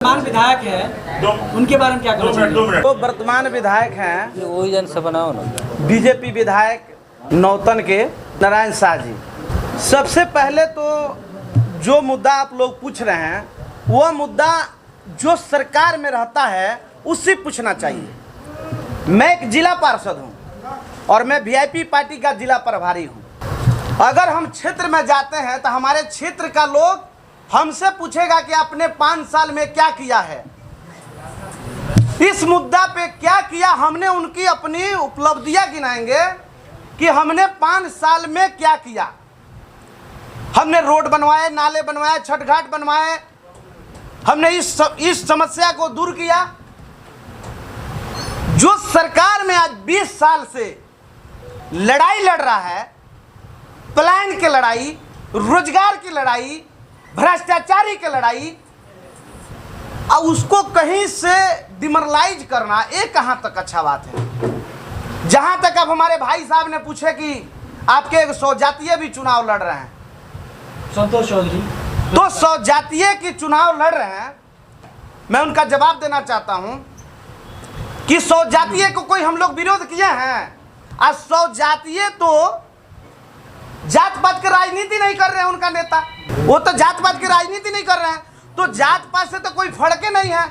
वर्तमान विधायक है उनके बारे में क्या कहोगे? तो वर्तमान विधायक हैं वही जन से बनाओ ना, बीजेपी विधायक नौतन के नारायण शाह जी। सबसे पहले तो जो मुद्दा आप लोग पूछ रहे हैं वह मुद्दा जो सरकार में रहता है उससे पूछना चाहिए। मैं एक जिला पार्षद हूं और मैं वीआईपी पार्टी का जिला प्रभारी हूं। अगर हम क्षेत्र में जाते हैं तो हमारे क्षेत्र का लोग हमसे पूछेगा कि आपने 5 साल में क्या किया है, इस मुद्दा पे क्या किया। हमने उनकी अपनी उपलब्धियां गिनाएंगे कि हमने 5 साल में क्या किया। हमने रोड बनवाए, नाले बनवाए, छठ घाट बनवाए, हमने इस समस्या को दूर किया। जो सरकार में आज 20 साल से लड़ाई लड़ रहा है, प्लान की लड़ाई, रोजगार की लड़ाई, भ्रष्टाचारी की लड़ाई, और उसको कहीं से डिमोरलाइज करना, ये कहाँ तक अच्छा बात है। जहां तक अब हमारे भाई साहब ने पूछे कि आपके एक 100 जातीय भी चुनाव लड़ रहे हैं, संतोष चौधरी, तो 100 जातीय की चुनाव लड़ रहे हैं। मैं उनका जवाब देना चाहता हूं कि 100 जातीय को कोई हम लोग विरोध किए हैं? आज 100 जातीय तो जात पात की राजनीति नहीं कर रहे हैं। उनका नेता वो तो जात पात की राजनीति नहीं कर रहे हैं, तो जात पात से तो कोई फर्क नहीं है।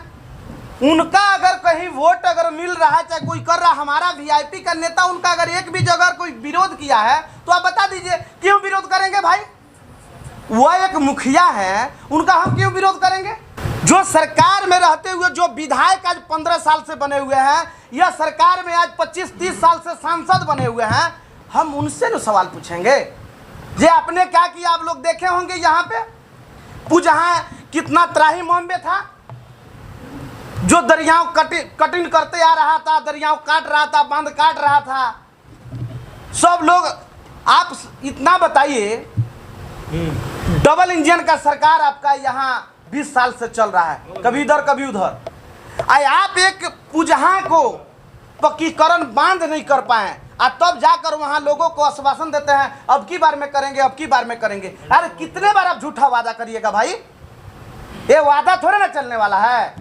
उनका अगर कहीं वोट अगर मिल रहा है, चाहे कोई कर रहा, हमारा वीआईपी का नेता उनका अगर एक भी जगह कोई विरोध किया है तो आप बता दीजिए, क्यों विरोध करेंगे भाई? वह एक मुखिया है, उनका हम क्यों विरोध करेंगे? जो सरकार में रहते हुए जो विधायक आज 15 साल से बने हुए हैं, या सरकार में आज 25-30 साल से सांसद बने हुए हैं, हम उनसे तो सवाल पूछेंगे जे आपने क्या किया। आप लोग देखे होंगे यहाँ पे जहाँ कितना त्राही बॉम्बे था, जो दरियाओं कटिंग करते आ रहा था, दरियाओं काट रहा था, बांध काट रहा था, सब लोग। आप इतना बताइए, डबल इंजन का सरकार आपका यहाँ 20 साल से चल रहा है, कभी इधर कभी उधर। आप एक पुजहा को पक्कीकरण बांध नहीं कर पाए, तब जाकर वहां लोगों को आश्वासन देते हैं अब की बार में करेंगे, अब की बार में करेंगे। अरे कितने बार आप झूठा वादा करिएगा भाई? ये वादा थोड़े ना चलने वाला है।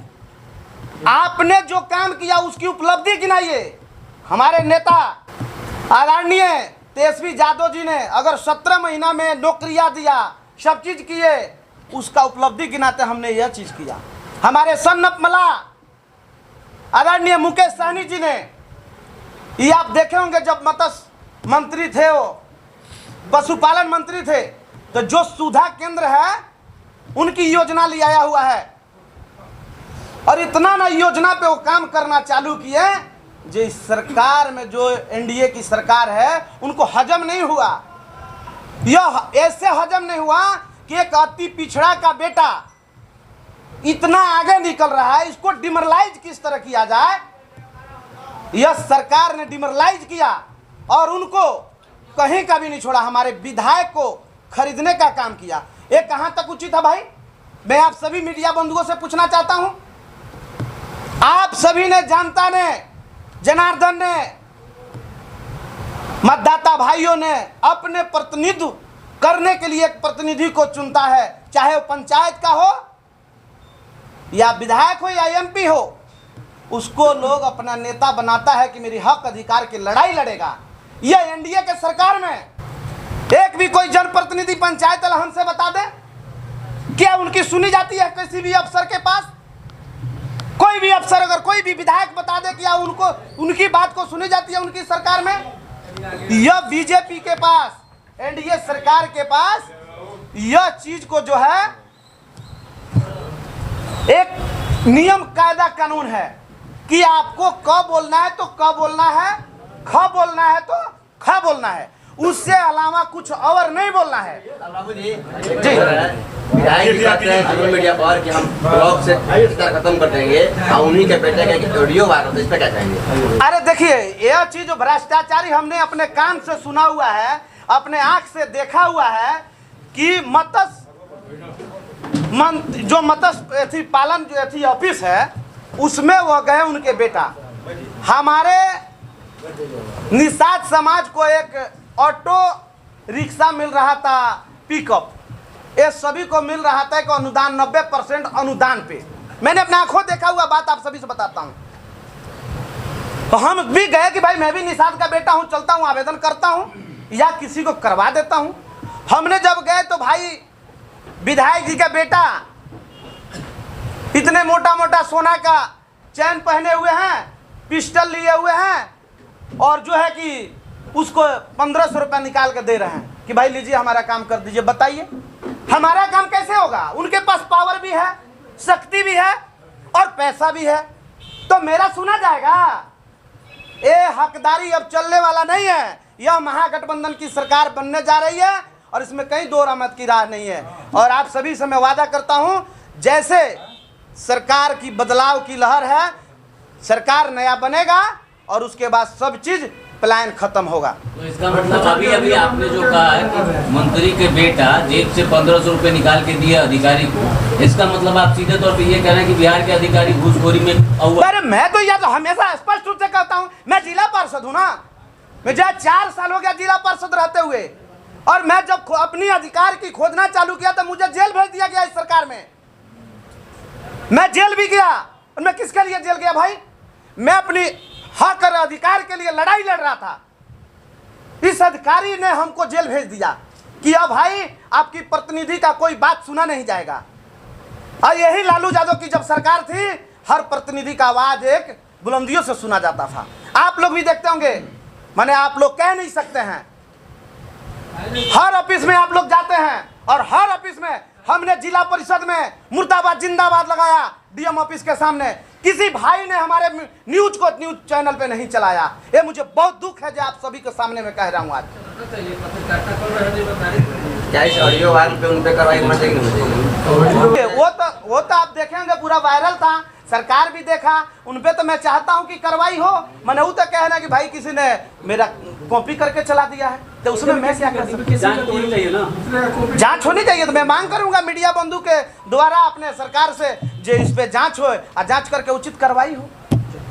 आपने जो काम किया उसकी उपलब्धि गिनाइए। हमारे नेता आदरणीय तेजस्वी यादव जी ने अगर 17 महीना में नौकरियां दिया, सब चीज किए, उसका उपलब्धि गिनाते हमने यह चीज किया। हमारे सन्नप मला आदरणीय मुकेश सहनी जी ने, ये आप देखे होंगे जब मत्स्य मंत्री थे, वो पशुपालन मंत्री थे, तो जो सुधा केंद्र है उनकी योजना ले आया हुआ है। और इतना ना योजना पे वो काम करना चालू किए, जो इस सरकार में जो एनडीए की सरकार है उनको हजम नहीं हुआ। यह ऐसे हजम नहीं हुआ कि एक अति पिछड़ा का बेटा इतना आगे निकल रहा है, इसको डिमोरलाइज किस तरह किया जाए। यह सरकार ने डिमोरलाइज किया और उनको कहीं का भी नहीं छोड़ा। हमारे विधायक को खरीदने का काम किया। ये कहां तक उचित है भाई? मैं आप सभी मीडिया बंधुओं से पूछना चाहता हूं, आप सभी ने, जनता ने, जनार्दन ने, मतदाता भाइयों ने अपने प्रतिनिधित्व करने के लिए एक प्रतिनिधि को चुनता है, चाहे वो पंचायत का हो या विधायक हो या एमपी हो। उसको लोग अपना नेता बनाता है कि मेरी हक अधिकार की लड़ाई लड़ेगा। यह एनडीए के सरकार में एक भी कोई जनप्रतिनिधि पंचायत वाला हमसे बता दे, क्या उनकी सुनी जाती है किसी भी अफसर के पास? कोई भी अफसर अगर कोई भी विधायक बता दे क्या उनको उनकी बात को सुनी जाती है उनकी सरकार में? यह बीजेपी के पास, एनडीए सरकार के पास यह चीज को जो है एक नियम कायदा कानून है कि आपको क बोलना है तो क बोलना है, ख बोलना है तो ख बोलना है, उससे अलावा कुछ और नहीं बोलना है। जी मीडिया पर कि हम ब्लॉग से खत्म कर देंगे और उन्हीं के बेटे का ऑडियो वायरल होता है, इस पे क्या कहेंगे? अरे देखिए, यह चीज भ्रष्टाचारी हमने अपने कान से सुना हुआ है, अपने आंख से देखा हुआ है कि जो मत्स्य पालन जो ऑफिस है उसमें वो गए उनके बेटा। हमारे निषाद समाज को एक ऑटो रिक्शा मिल रहा था, पिकअप, ये सभी को मिल रहा था कि अनुदान 90% अनुदान पे। मैंने अपने आंखों देखा हुआ बात आप सभी से बताता हूँ। तो हम भी गए कि भाई मैं भी निषाद का बेटा हूँ, चलता हूँ आवेदन करता हूँ या किसी को करवा देता हूँ। हमने जब गए तो भाई विधायक जी का बेटा इतने मोटा मोटा सोना का चैन पहने हुए हैं, पिस्टल लिए हुए हैं और जो है कि उसको 1500 रुपया निकाल के दे रहे हैं कि भाई लीजिए हमारा काम कर दीजिए। बताइए हमारा काम कैसे होगा? उनके पास पावर भी है, शक्ति भी है और पैसा भी है, तो मेरा सुना जाएगा? ये हकदारी अब चलने वाला नहीं है। यह महागठबंधन की सरकार बनने जा रही है और इसमें कहीं दो रहमत की राह नहीं है। और आप सभी से मैं वादा करता हूं, जैसे सरकार की बदलाव की लहर है, सरकार नया बनेगा और उसके बाद सब चीज प्लान खत्म होगा। तो इसका मतलब अभी आपने जो कहा है कि मंत्री के बेटा जेब से 1500 रुपए निकाल के दिया अधिकारी को, इसका मतलब आप सीधे तौर पे ये कह रहे हैं कि बिहार के अधिकारी घूसखोरी में अरे मैं तो यह तो हमेशा स्पष्ट रूप से कहता हूँ, मैं जिला पार्षद हूँ ना, मुझे 4 साल हो गया जिला पार्षद रहते हुए, और मैं जब अपनी अधिकार की खोजना चालू किया तो मुझे जेल भेज दिया गया इस सरकार में। मैं जेल भी गया और मैं किसके लिए जेल गया भाई? मैं अपनी हक और अधिकार के लिए लड़ाई लड़ रहा था। इस अधिकारी ने हमको जेल भेज दिया कि अब भाई आपकी प्रतिनिधि का कोई बात सुना नहीं जाएगा। और यही लालू यादव की जब सरकार थी, हर प्रतिनिधि का आवाज एक बुलंदियों से सुना जाता था। आप लोग भी देखते होंगे, माने आप लोग कह नहीं सकते हैं, हर ऑफिस में आप लोग जाते हैं और हर ऑफिस में हमने जिला परिषद में मुर्दाबाद जिंदाबाद लगाया। डीएम ऑफिस के सामने किसी भाई ने हमारे न्यूज चैनल पे नहीं चलाया। ये मुझे बहुत दुख है जो आप सभी के सामने में कह रहा हूँ आज। क्या इस ऑडियो वायरल पे उन पे कार्रवाई होना चाहिए कि नहीं चाहिए? वो तो आप देखेंगे, पूरा वायरल था, सरकार भी देखा। उन पे तो मैं चाहता हूं कि कार्रवाई हो। मैंने वो तो कहना कि भाई किसी ने मेरा कॉपी करके चला दिया है, तो उसमें मैं क्या कर सकता? जांच होनी चाहिए ना, जांच होनी चाहिए। तो मैं मांग करूंगा मीडिया बंधु के द्वारा अपने सरकार से जो इस पे जांच हो और जांच करके उचित कार्रवाई हो।